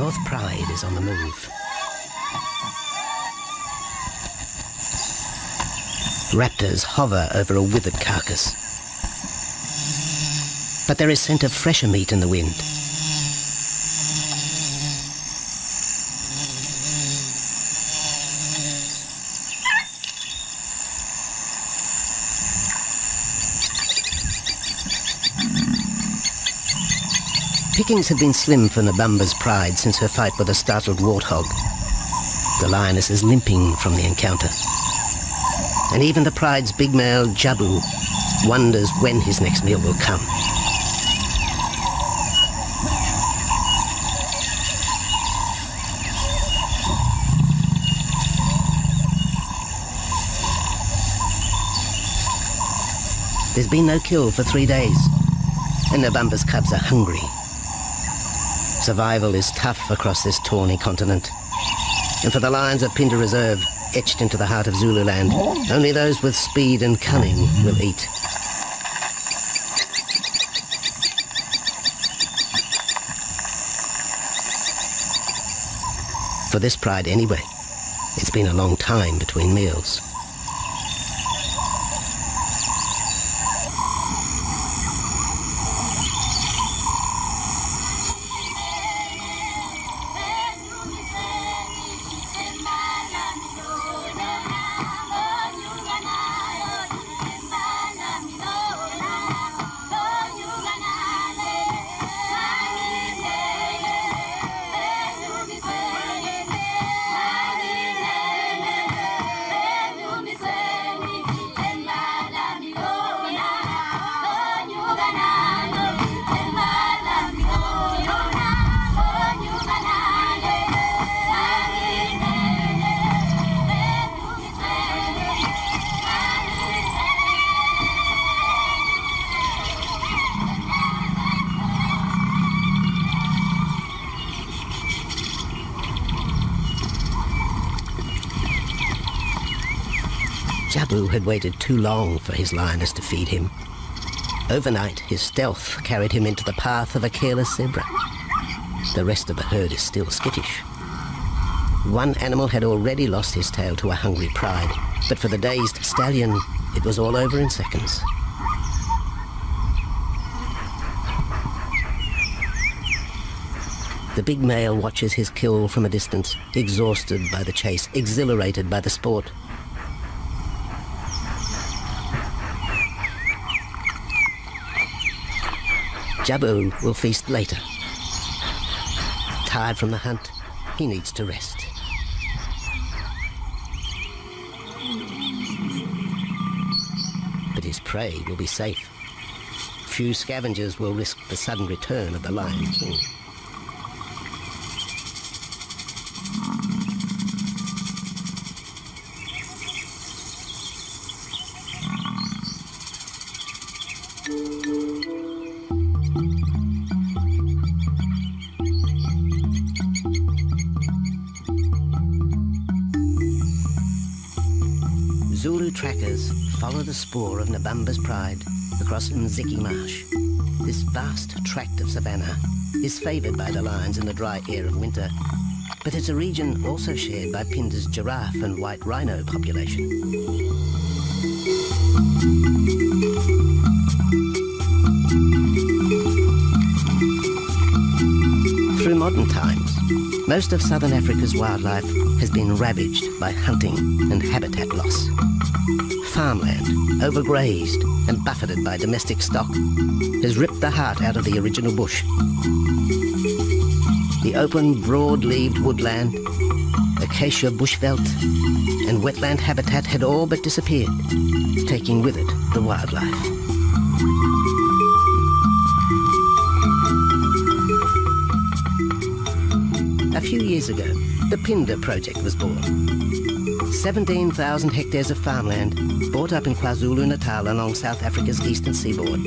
North Pride is on the move. Raptors hover over a withered carcass. But there is scent of fresher meat in the wind. Pickings have been slim for Nabamba's pride since her fight with a startled warthog. The lioness is limping from the encounter. And even the pride's big male, Jabu, wonders when his next meal will come. There's been no kill for 3 days, and Nabamba's cubs are hungry. Survival is tough across this tawny continent, and for the lions of Pinda Reserve, etched into the heart of Zululand, only those with speed and cunning will eat. For this pride anyway, it's been a long time between meals. Jabu had waited too long for his lioness to feed him. Overnight, his stealth carried him into the path of a careless zebra. The rest of the herd is still skittish. One animal had already lost his tail to a hungry pride, but for the dazed stallion, it was all over in seconds. The big male watches his kill from a distance, exhausted by the chase, exhilarated by the sport. Jabu will feast later. Tired from the hunt, he needs to rest. But his prey will be safe. Few scavengers will risk the sudden return of the Lion King. Zulu trackers follow the spoor of Nabamba's pride across Mziki Marsh. This vast tract of savanna is favoured by the lions in the dry air of winter, but it's a region also shared by Pinda's giraffe and white rhino population. Through modern times, most of southern Africa's wildlife has been ravaged by hunting and habitat loss. Farmland, overgrazed and buffeted by domestic stock, has ripped the heart out of the original bush. The open, broad-leaved woodland, acacia bushveld, and wetland habitat had all but disappeared, taking with it the wildlife. A few years ago, the Pinda project was born. 17,000 hectares of farmland bought up in KwaZulu-Natal along South Africa's eastern seaboard.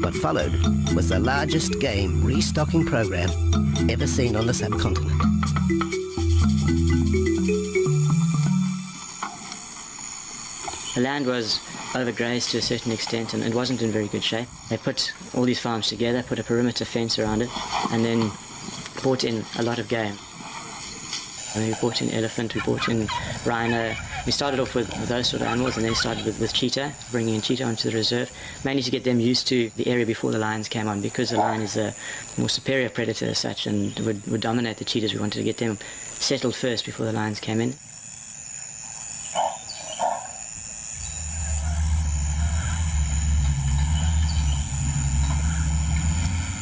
What followed was the largest game restocking program ever seen on the subcontinent. The land was overgrazed to a certain extent and it wasn't in very good shape. They put all these farms together, put a perimeter fence around it, and then brought in a lot of game. I mean, we brought in elephant, we brought in rhino. We started off with those sort of animals and then started with cheetah, bringing in cheetah onto the reserve, mainly to get them used to the area before the lions came on, because the lion is a more superior predator as such and would dominate the cheetahs. We wanted to get them settled first before the lions came in.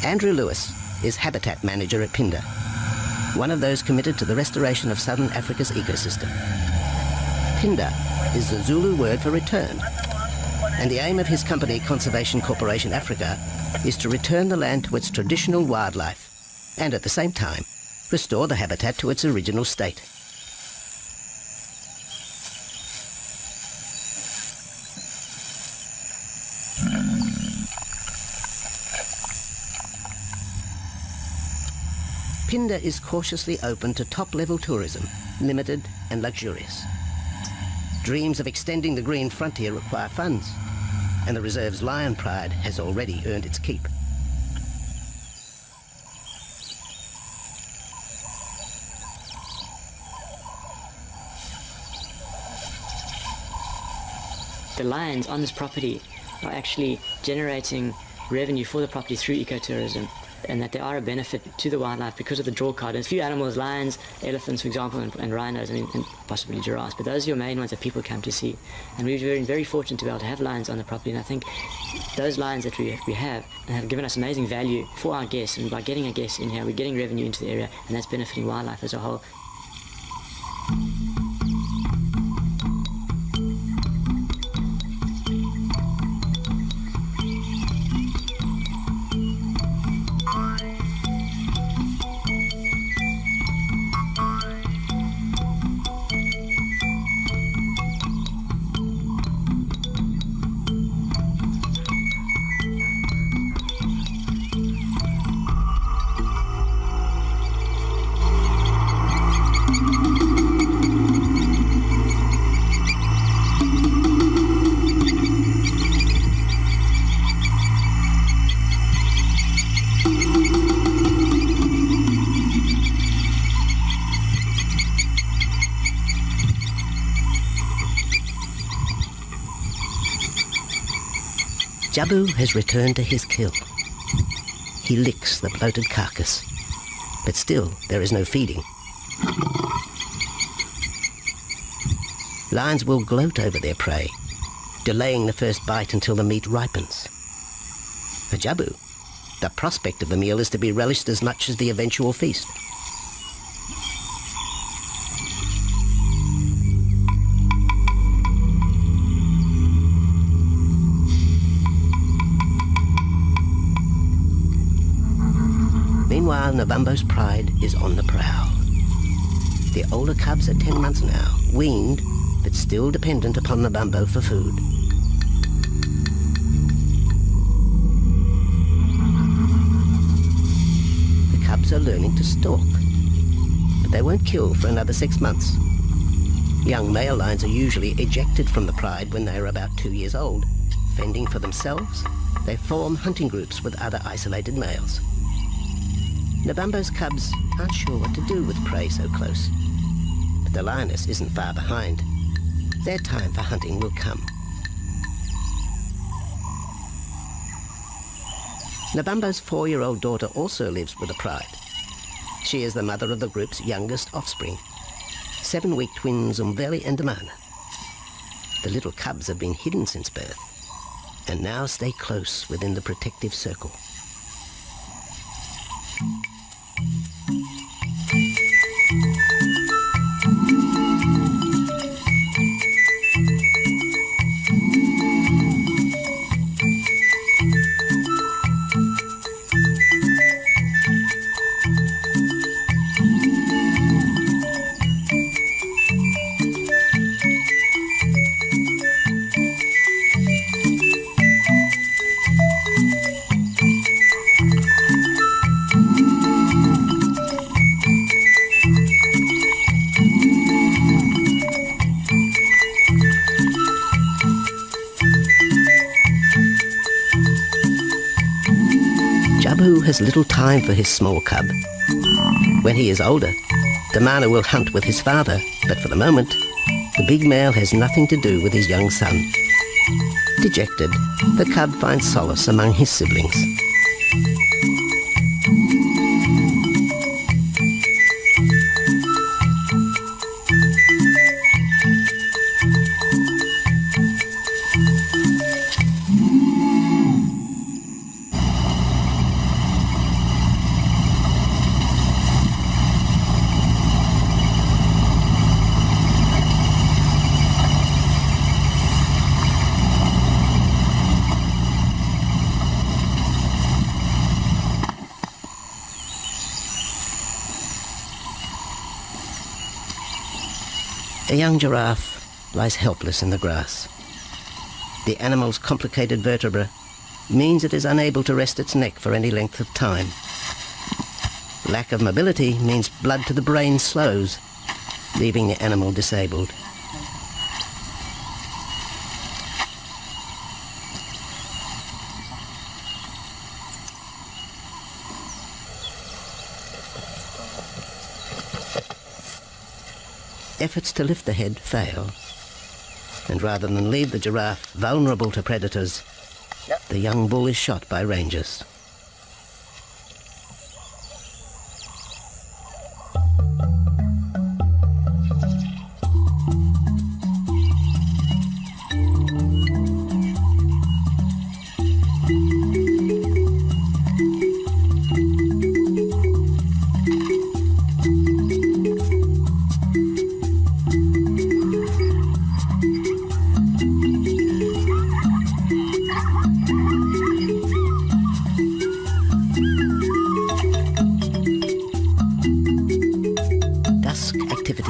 Andrew Lewis is habitat manager at Pinda, one of those committed to the restoration of southern Africa's ecosystem. Pinda is the Zulu word for return, and the aim of his company, Conservation Corporation Africa, is to return the land to its traditional wildlife and at the same time restore the habitat to its original state. Pinda is cautiously open to top-level tourism, limited and luxurious. Dreams of extending the green frontier require funds, and the reserve's lion pride has already earned its keep. The lions on this property are actually generating revenue for the property through ecotourism, and that they are a benefit to the wildlife because of the draw card. There's a few animals, lions, elephants, for example, and rhinos, and possibly giraffes, but those are your main ones that people come to see. And we've been very fortunate to be able to have lions on the property, and I think those lions that we have given us amazing value for our guests, and by getting our guests in here, we're getting revenue into the area, and that's benefiting wildlife as a whole. Jabu has returned to his kill. He licks the bloated carcass, but still there is no feeding. Lions will gloat over their prey, delaying the first bite until the meat ripens. For Jabu, the prospect of the meal is to be relished as much as the eventual feast. Meanwhile, Nabambo's pride is on the prowl. The older cubs are 10 months now, weaned, but still dependent upon Nabambo for food. The cubs are learning to stalk, but they won't kill for another 6 months. Young male lions are usually ejected from the pride when they are about 2 years old. Fending for themselves, they form hunting groups with other isolated males. Nabambo's cubs aren't sure what to do with prey so close, but the lioness isn't far behind. Their time for hunting will come. Nabambo's 4-year-old daughter also lives with the pride. She is the mother of the group's youngest offspring, 7-week twins Umveli and Damana. The little cubs have been hidden since birth, and now stay close within the protective circle. has little time for his small cub. When he is older, the mana will hunt with his father, but for the moment, the big male has nothing to do with his young son. Dejected, the cub finds solace among his siblings. A young giraffe lies helpless in the grass. The animal's complicated vertebra means it is unable to rest its neck for any length of time. Lack of mobility means blood to the brain slows, leaving the animal disabled. Efforts to lift the head fail, and rather than leave the giraffe vulnerable to predators, the young bull is shot by rangers.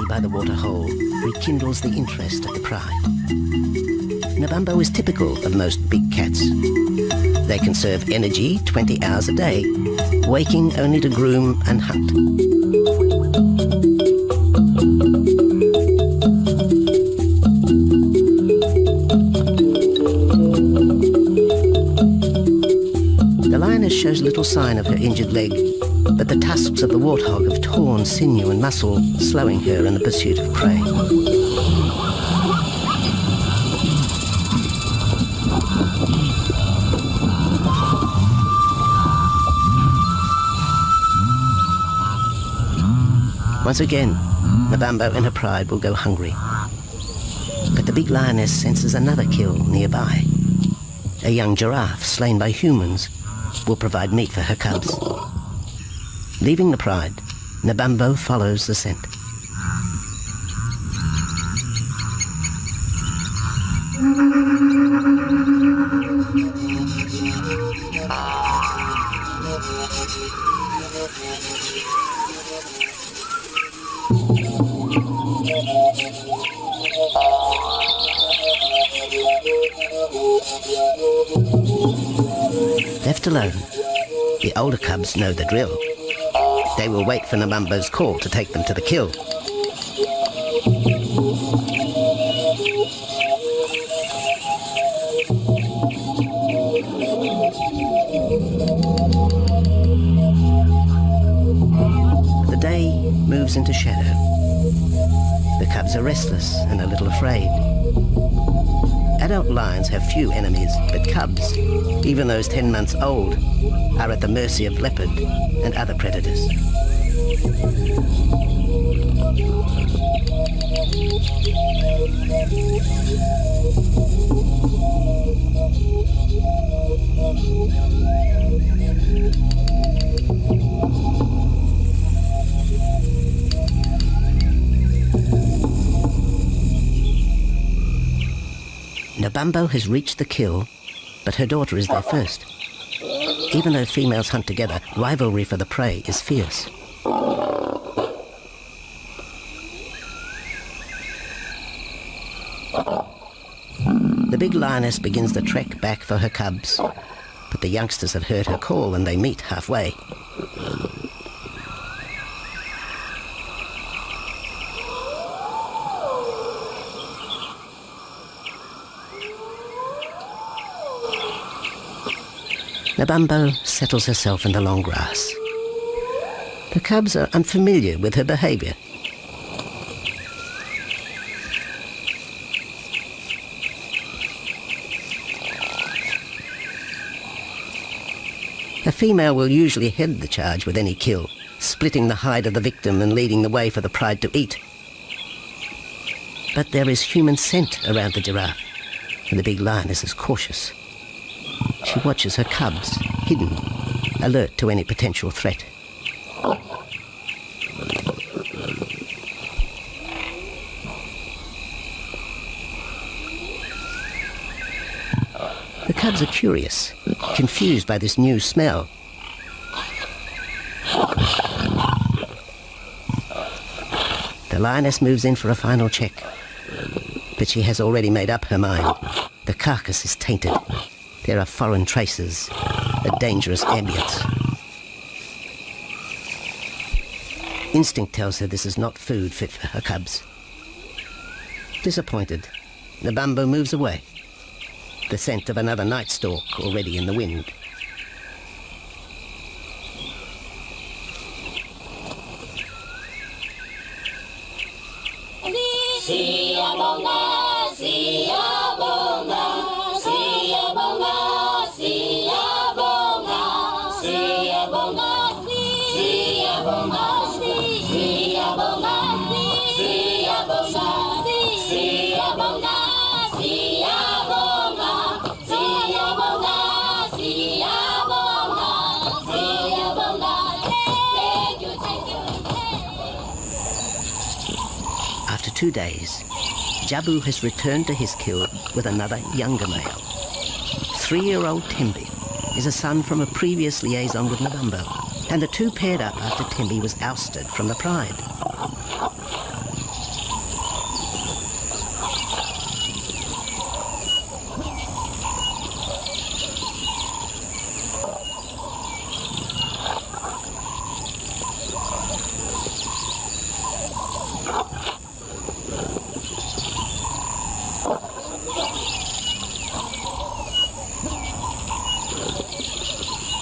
By the waterhole rekindles the interest of the pride. Nabambo is typical of most big cats. They conserve energy 20 hours a day, waking only to groom and hunt. The lioness shows little sign of her injured leg, but the tusks of the warthog have torn sinew and muscle, slowing her in the pursuit of prey. Once again, Nabambo in her pride will go hungry. But the big lioness senses another kill nearby. A young giraffe slain by humans will provide meat for her cubs. Leaving the pride, Nabambo follows the scent. Left alone, the older cubs know the drill. They will wait for Nabambo's call to take them to the kill. The day moves into shadow. The cubs are restless and a little afraid. Adult lions have few enemies, but cubs, even those 10 months old, are at the mercy of leopard and other predators. Nabambo has reached the kill, but her daughter is there first. Even though females hunt together, rivalry for the prey is fierce. The big lioness begins the trek back for her cubs, but the youngsters have heard her call and they meet halfway. Nabambo settles herself in the long grass. The cubs are unfamiliar with her behaviour. A female will usually head the charge with any kill, splitting the hide of the victim and leading the way for the pride to eat. But there is human scent around the giraffe, and the big lioness is cautious. She watches her cubs, hidden, alert to any potential threat. The cubs are curious, confused by this new smell. The lioness moves in for a final check, but she has already made up her mind. The carcass is tainted. There are foreign traces, a dangerous ambience. Instinct tells her this is not food fit for her cubs. Disappointed, Nabambo moves away, the scent of another night stalk already in the wind. After 2 days, Jabu has returned to his kill with another younger male. 3-year-old Tembi is a son from a previous liaison with Nabambo, and the two paired up after Tembi was ousted from the pride.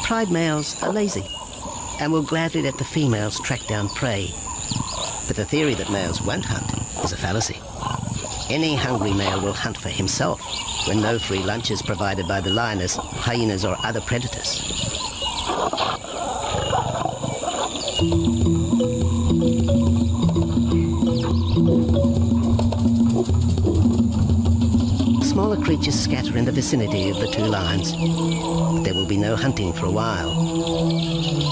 Pride males are lazy and will gladly let the females track down prey. But the theory that males won't hunt is a fallacy. Any hungry male will hunt for himself when no free lunch is provided by the lioness, hyenas or other predators. Smaller creatures scatter in the vicinity of the two lions. There will be no hunting for a while.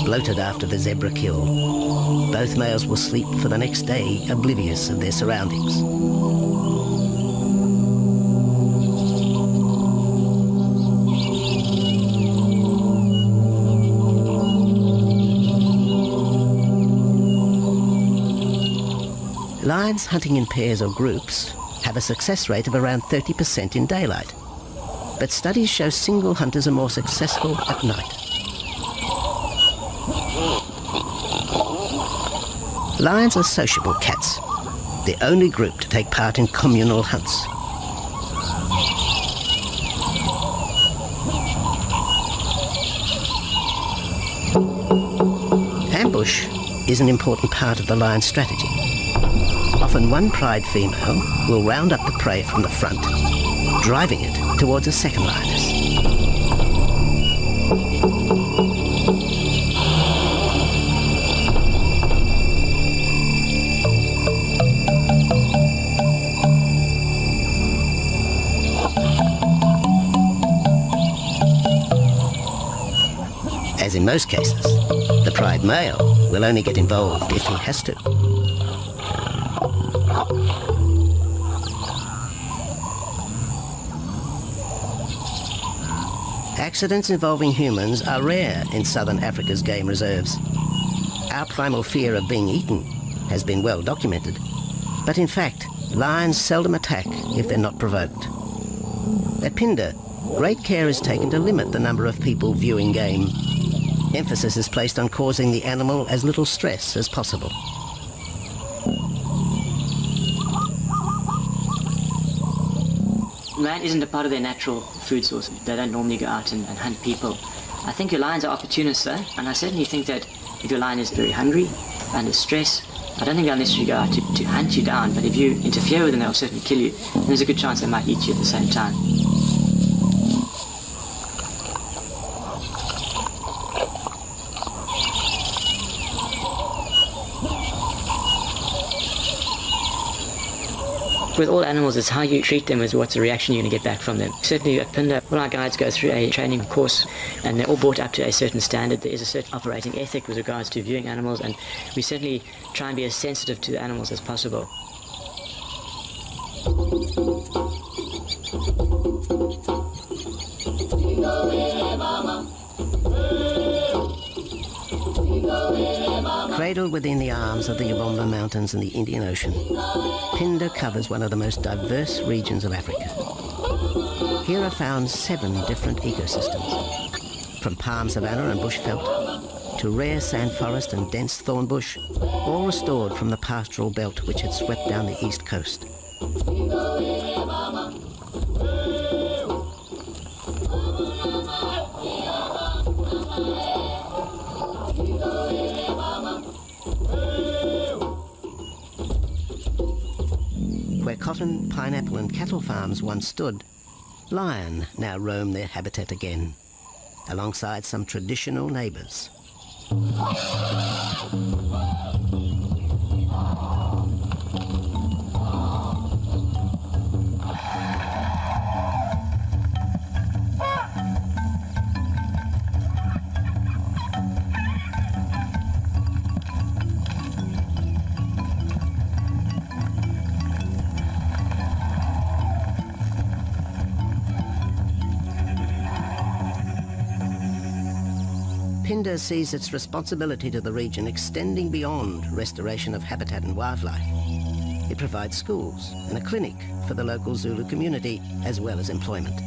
Bloated after the zebra kill, both males will sleep for the next day, oblivious of their surroundings. Lions hunting in pairs or groups have a success rate of around 30% in daylight, but studies show single hunters are more successful at night. Lions are sociable cats, the only group to take part in communal hunts. Ambush is an important part of the lion's strategy. Often one pride female will round up the prey from the front, driving it towards a second lioness. As in most cases, the pride male will only get involved if he has to. Accidents involving humans are rare in southern Africa's game reserves. Our primal fear of being eaten has been well documented, but in fact, lions seldom attack if they're not provoked. At Phinda, great care is taken to limit the number of people viewing game. Emphasis is placed on causing the animal as little stress as possible. man isn't a part of their natural food source. They don't normally go out and hunt people. I think your lions are opportunists though, and I certainly think that if your lion is very hungry, under stress, I don't think they'll necessarily go out to hunt you down, but if you interfere with them, they'll certainly kill you. And there's a good chance they might eat you at the same time. With all animals, it's how you treat them is what's the reaction you're going to get back from them. Certainly at Pinda, all our guides go through a training course and they're all brought up to a certain standard. There is a certain operating ethic with regards to viewing animals, and we certainly try and be as sensitive to the animals as possible. Cradled within the arms of the Ubomba Mountains and the Indian Ocean, Pinda covers one of the most diverse regions of Africa. Here are found 7 different ecosystems, from palm savanna and bushveld to rare sand forest and dense thorn bush, all restored from the pastoral belt which had swept down the east coast. Where cotton, pineapple and cattle farms once stood, lion now roam their habitat again, alongside some traditional neighbours. Pinda sees its responsibility to the region extending beyond restoration of habitat and wildlife. It provides schools and a clinic for the local Zulu community, as well as employment.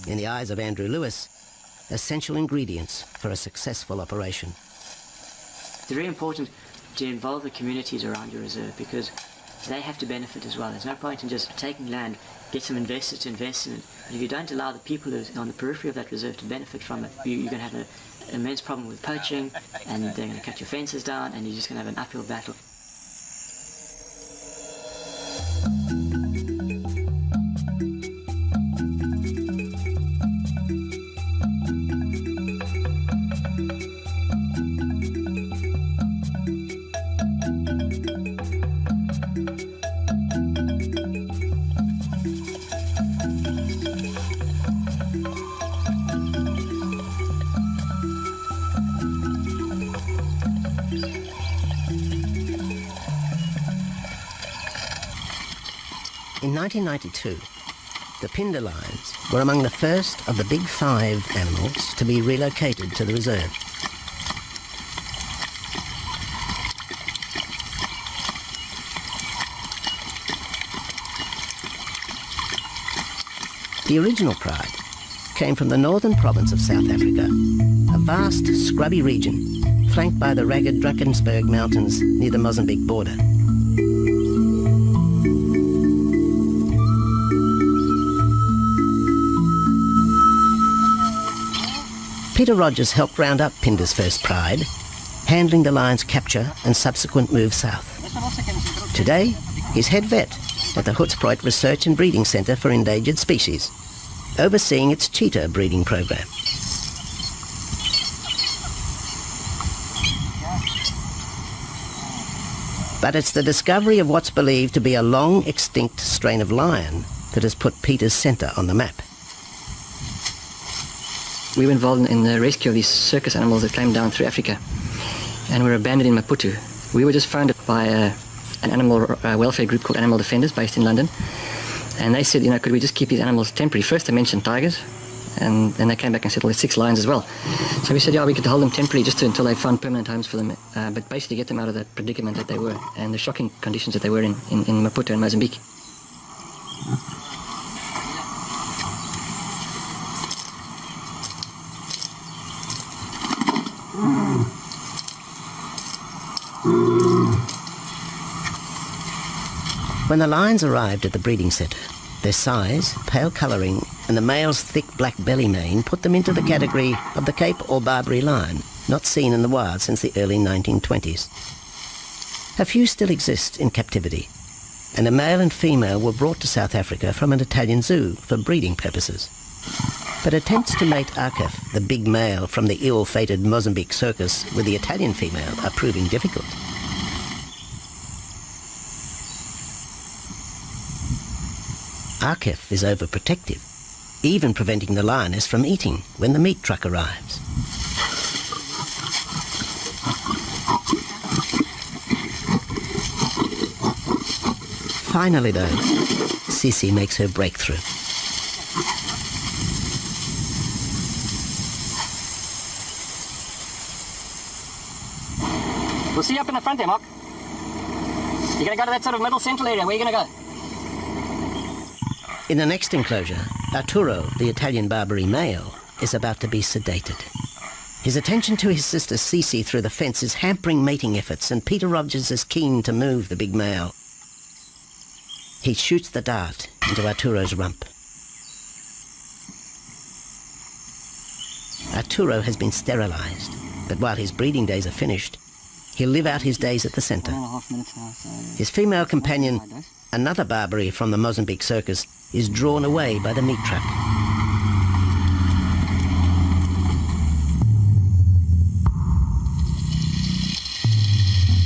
In the eyes of Andrew Lewis, essential ingredients for a successful operation. It's very important to involve the communities around your reserve because they have to benefit as well. There's no point in just taking land, get some investors to invest in it. But if you don't allow the people who are on the periphery of that reserve to benefit from it, you're going to have an immense problem with poaching, and they're going to cut your fences down, and you're just going to have an uphill battle. In 1992, the Pinda lions were among the first of the big 5 animals to be relocated to the reserve. The original pride came from the northern province of South Africa, a vast scrubby region flanked by the ragged Drakensberg Mountains near the Mozambique border. Peter Rogers helped round up Pinda's first pride, handling the lion's capture and subsequent move south. Today, he's head vet at the Hoedspruit Research and Breeding Centre for Endangered Species, overseeing its cheetah breeding program. But it's the discovery of what's believed to be a long-extinct strain of lion that has put Peter's centre on the map. We were involved in the rescue of these circus animals that came down through Africa and were abandoned in Maputo. We were just founded by an animal welfare group called Animal Defenders based in London, and they said, could we just keep these animals temporary? First they mentioned tigers, and then they came back and said, well, there's 6 lions as well. So we said, yeah, we could hold them temporarily just until they found permanent homes for them, but basically get them out of that predicament that they were and the shocking conditions that they were in Maputo and Mozambique. When the lions arrived at the breeding centre, Their size, pale colouring, and the male's thick black belly mane put them into the category of the Cape or Barbary lion, not seen in the wild since the early 1920s. A few still exist in captivity, and a male and female were brought to South Africa from an Italian zoo for breeding purposes. But attempts to mate Akef, the big male from the ill-fated Mozambique circus, with the Italian female are proving difficult. Akef is overprotective, even preventing the lioness from eating when the meat truck arrives. Finally though, Sisi makes her breakthrough. We'll see you up in the front there, Mark. You're going to go to that sort of middle central area. Where are you going to go? In the next enclosure, Arturo, the Italian Barbary male, is about to be sedated. His attention to his sister Sisi through the fence is hampering mating efforts, and Peter Rogers is keen to move the big male. He shoots the dart into Arturo's rump. Arturo has been sterilized, but while his breeding days are finished, he'll live out his days at the centre. 1.5 minutes now, so... His female companion, another Barbary from the Mozambique circus, is drawn away by the meat truck.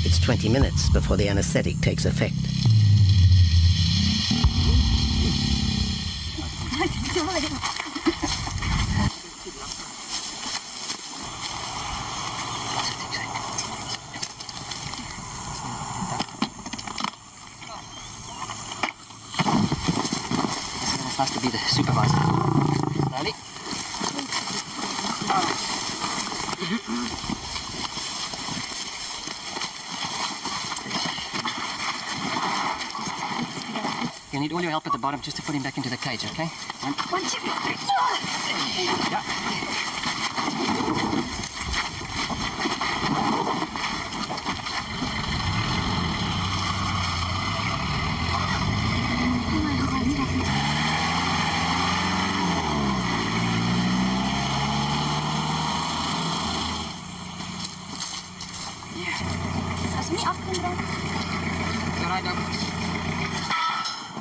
It's 20 minutes before the anaesthetic takes effect. It's nice to be the supervisor. Slowly. You need all your help at the bottom just to put him back into the cage, okay? One, two, three. Yeah.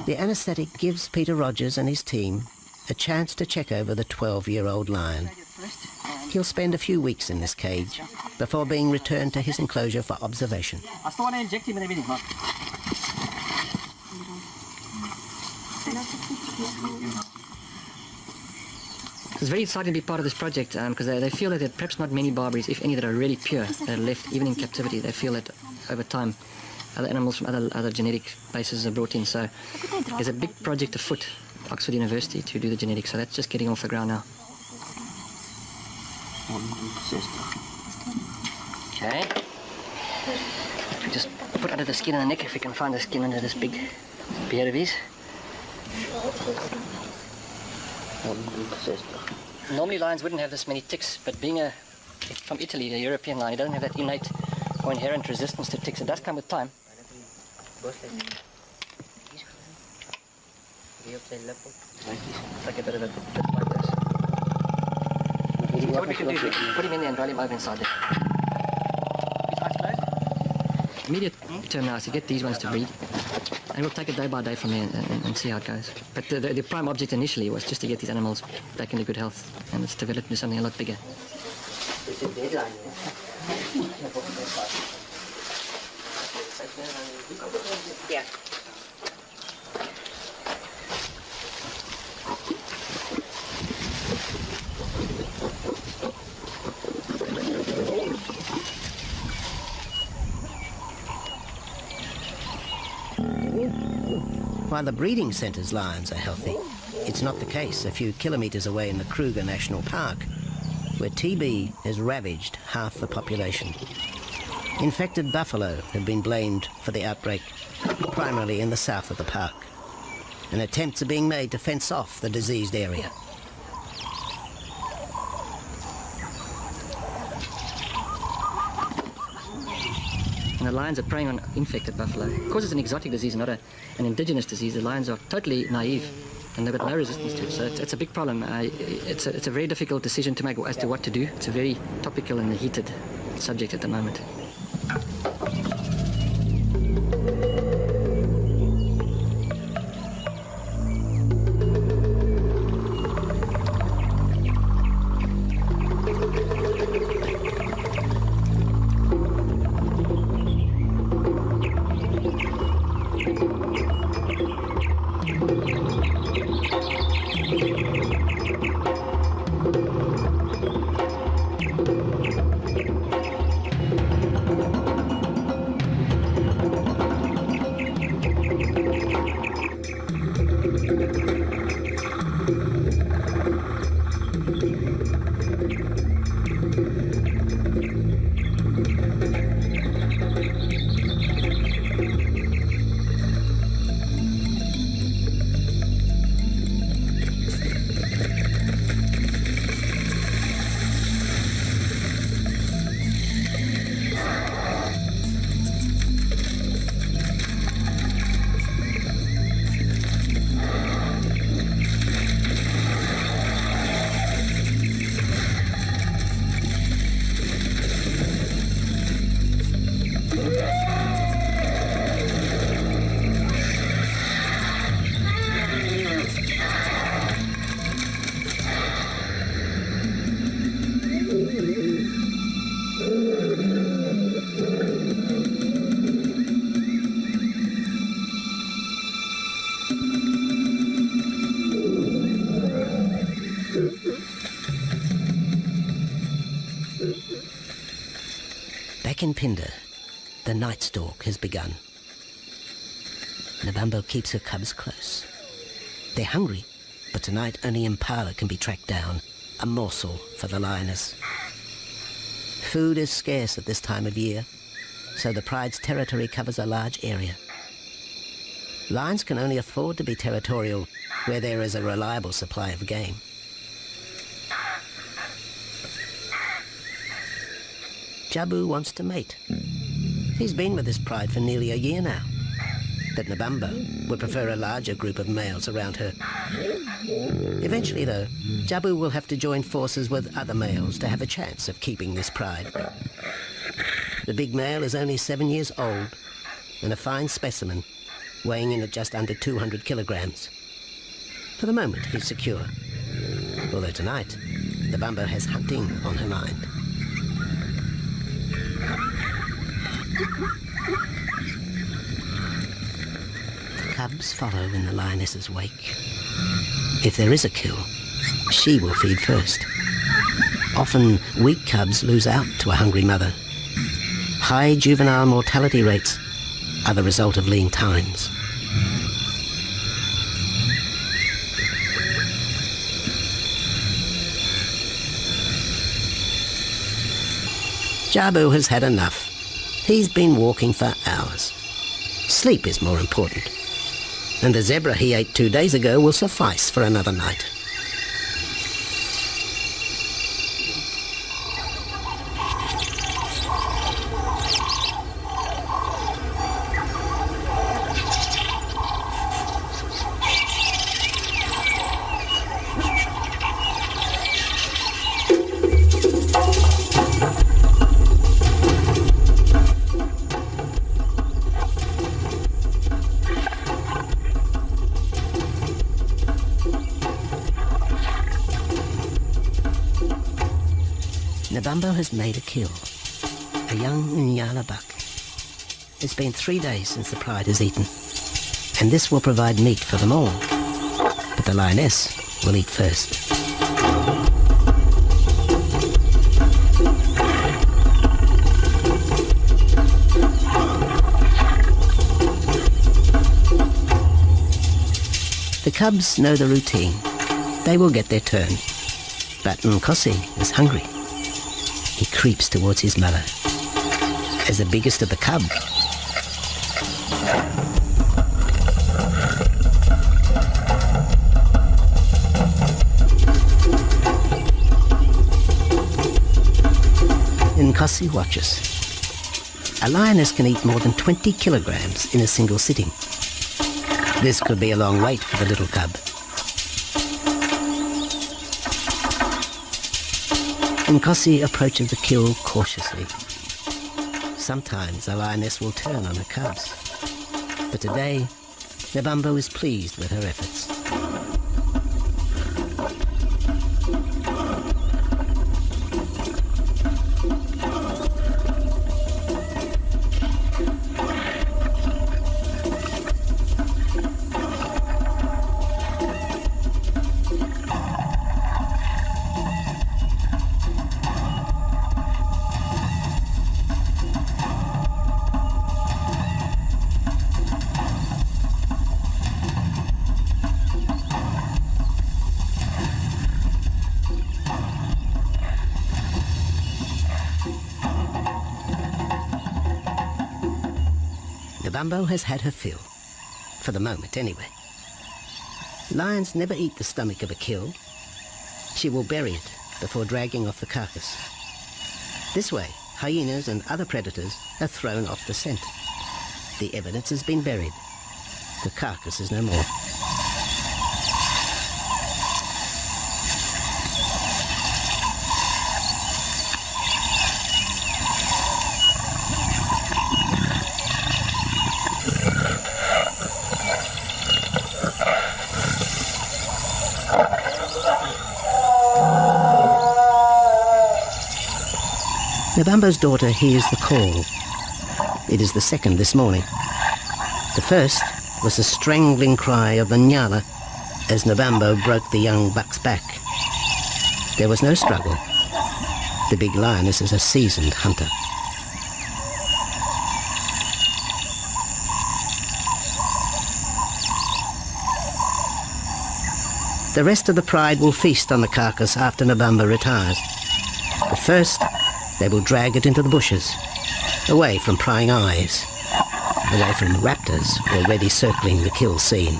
The anaesthetic gives Peter Rogers and his team a chance to check over the 12-year-old lion. He'll spend a few weeks in this cage before being returned to his enclosure for observation. I still want to inject him and everything, Mark. It's very exciting to be part of this project because they feel that there are perhaps not many Barbaries, if any, that are really pure, that are left even in captivity. They feel that over time other animals from other genetic bases are brought in. So there's a big project afoot at Oxford University to do the genetics. So that's just getting off the ground now. Okay. We just put under the skin on the neck if we can find the skin under this big beard of his. Normally lions wouldn't have this many ticks, but being from Italy, the European lion, he doesn't have that innate or inherent resistance to ticks. It does come with time. Like a bit of a bit like this. So what we can do is we can put him in there and roll him over inside there. Immediate term now is to get these ones to breed. And we'll take it day by day from there and see how it goes. But the prime object initially was just to get these animals back into good health, and it's developed into something a lot bigger. Yeah. While the breeding centre's lions are healthy, it's not the case a few kilometres away in the Kruger National Park, where TB has ravaged half the population. Infected buffalo have been blamed for the outbreak, primarily in the south of the park, and attempts are being made to fence off the diseased area. And the lions are preying on infected buffalo. Because it's an exotic disease, not an indigenous disease, the lions are totally naive and they've got no resistance to it. So it's a big problem. It's a very difficult decision to make as to what to do. It's a very topical and heated subject at the moment. Back in Phinda, the night stalk has begun. Nabambo keeps her cubs close. They're hungry, but tonight only Impala can be tracked down, a morsel for the lioness. Food is scarce at this time of year, so the pride's territory covers a large area. Lions can only afford to be territorial where there is a reliable supply of game. Jabu wants to mate. He's been with his pride for nearly a year now. But Nabambo would prefer a larger group of males around her. Eventually, though, Jabu will have to join forces with other males to have a chance of keeping this pride. The big male is only 7 years old and a fine specimen, weighing in at just under 200 kilograms. For the moment, he's secure. Although tonight, Nabambo has hunting on her mind. The cubs follow in the lioness's wake. If there is a kill, she will feed first. Often, weak cubs lose out to a hungry mother. High juvenile mortality rates are the result of lean times. Jabu has had enough. He's been walking for hours. Sleep is more important. And the zebra he ate 2 days ago will suffice for another night. Nabambo has made a kill, a young Nyala buck. It's been 3 days since the pride has eaten, and this will provide meat for them all. But the lioness will eat first. The cubs know the routine. They will get their turn. But Nkosi is hungry. He creeps towards his mother. As the biggest of the cub, Nkosi watches. A lioness can eat more than 20 kilograms in a single sitting. This could be a long wait for the little cub. Nkosi approaches the kill cautiously. Sometimes a lioness will turn on her cubs, but today, Nebambo is pleased with her efforts. Nebambo has had her fill, for the moment anyway. Lions never eat the stomach of a kill. She will bury it before dragging off the carcass. This way, hyenas and other predators are thrown off the scent. The evidence has been buried. The carcass is no more. Nebambo's daughter hears the call. It is the second this morning. The first was the strangling cry of the Nyala as Nebambo broke the young buck's back. There was no struggle. The big lioness is a seasoned hunter. The rest of the pride will feast on the carcass after Nebambo retires. But first, they will drag it into the bushes, away from prying eyes, away from raptors already circling the kill scene.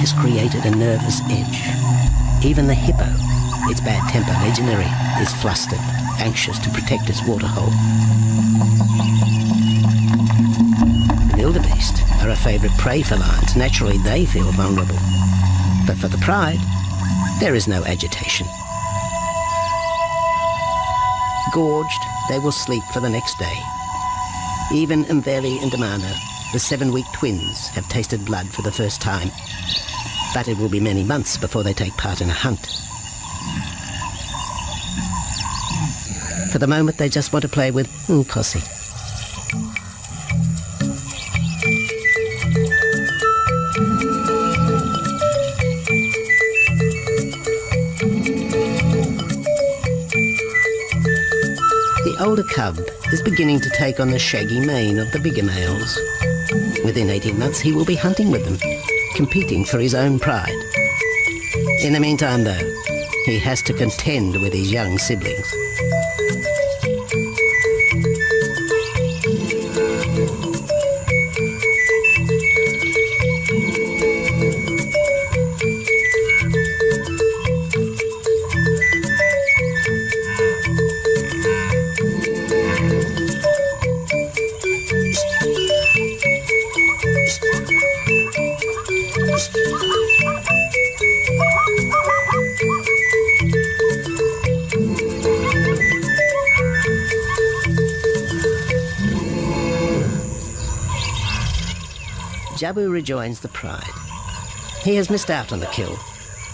Has created a nervous edge. Even the hippo, its bad temper legendary, is flustered, anxious to protect its waterhole. The wildebeest are a favourite prey for lions. Naturally, they feel vulnerable. But for the pride, there is no agitation. Gorged, they will sleep for the next day. Even Mveli and Damana, the 7-week twins, have tasted blood for the first time. But it will be many months before they take part in a hunt. For the moment, they just want to play with Nkosi. The older cub is beginning to take on the shaggy mane of the bigger males. Within 18 months, he will be hunting with them, competing for his own pride. In the meantime, though, he has to contend with his young siblings. Jabu rejoins the pride. He has missed out on the kill,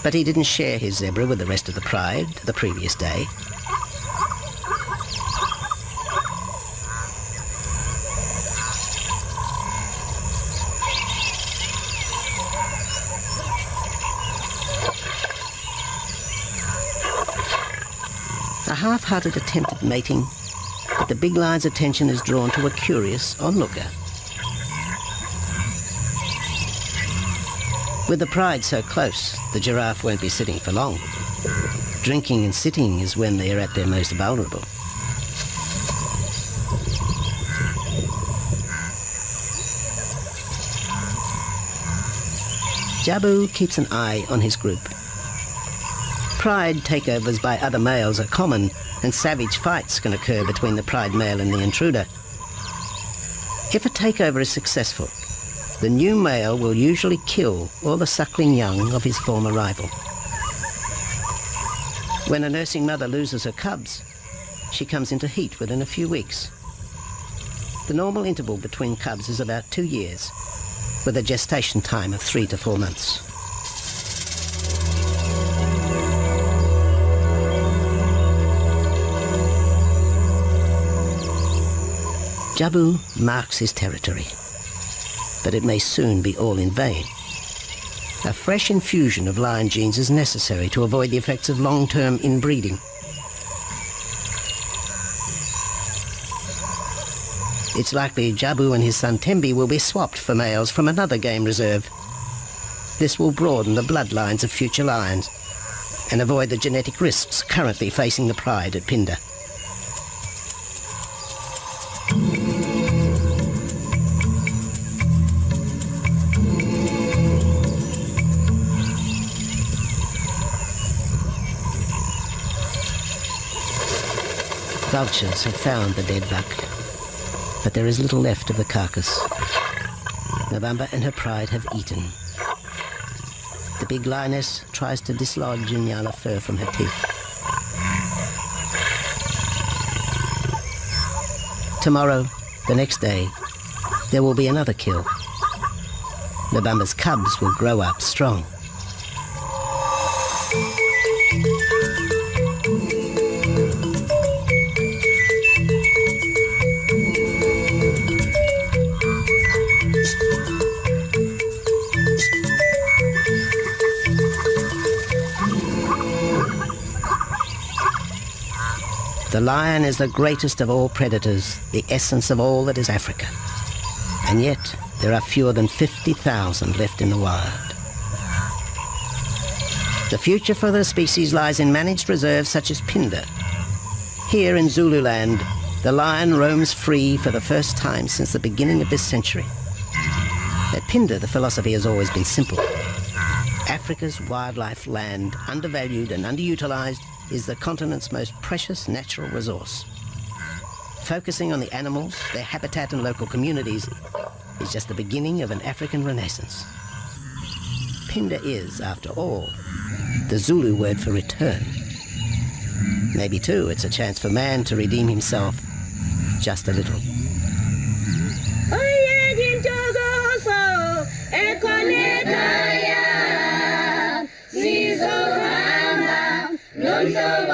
but he didn't share his zebra with the rest of the pride the previous day. A half-hearted attempt at mating, but the big lion's attention is drawn to a curious onlooker. With the pride so close, the giraffe won't be sitting for long. Drinking and sitting is when they are at their most vulnerable. Jabu keeps an eye on his group. Pride takeovers by other males are common, and savage fights can occur between the pride male and the intruder. If a takeover is successful, the new male will usually kill all the suckling young of his former rival. When a nursing mother loses her cubs, she comes into heat within a few weeks. The normal interval between cubs is about 2 years, with a gestation time of 3 to 4 months. Jabu marks his territory, but it may soon be all in vain. A fresh infusion of lion genes is necessary to avoid the effects of long-term inbreeding. It's likely Jabu and his son Tembi will be swapped for males from another game reserve. This will broaden the bloodlines of future lions and avoid the genetic risks currently facing the pride at Phinda. Vultures have found the dead buck, but there is little left of the carcass. November and her pride have eaten. The big lioness tries to dislodge Inyala fur from her teeth. Tomorrow, the next day, there will be another kill. November's cubs will grow up strong. The lion is the greatest of all predators, the essence of all that is Africa. And yet, there are fewer than 50,000 left in the wild. The future for the species lies in managed reserves such as Phinda. Here in Zululand, the lion roams free for the first time since the beginning of this century. At Phinda, the philosophy has always been simple. Africa's wildlife land, undervalued and underutilized, is the continent's most precious natural resource. Focusing on the animals, their habitat and local communities is just the beginning of an African renaissance. Phinda is, after all, the Zulu word for return. Maybe, too, it's a chance for man to redeem himself just a little. Hallelujah.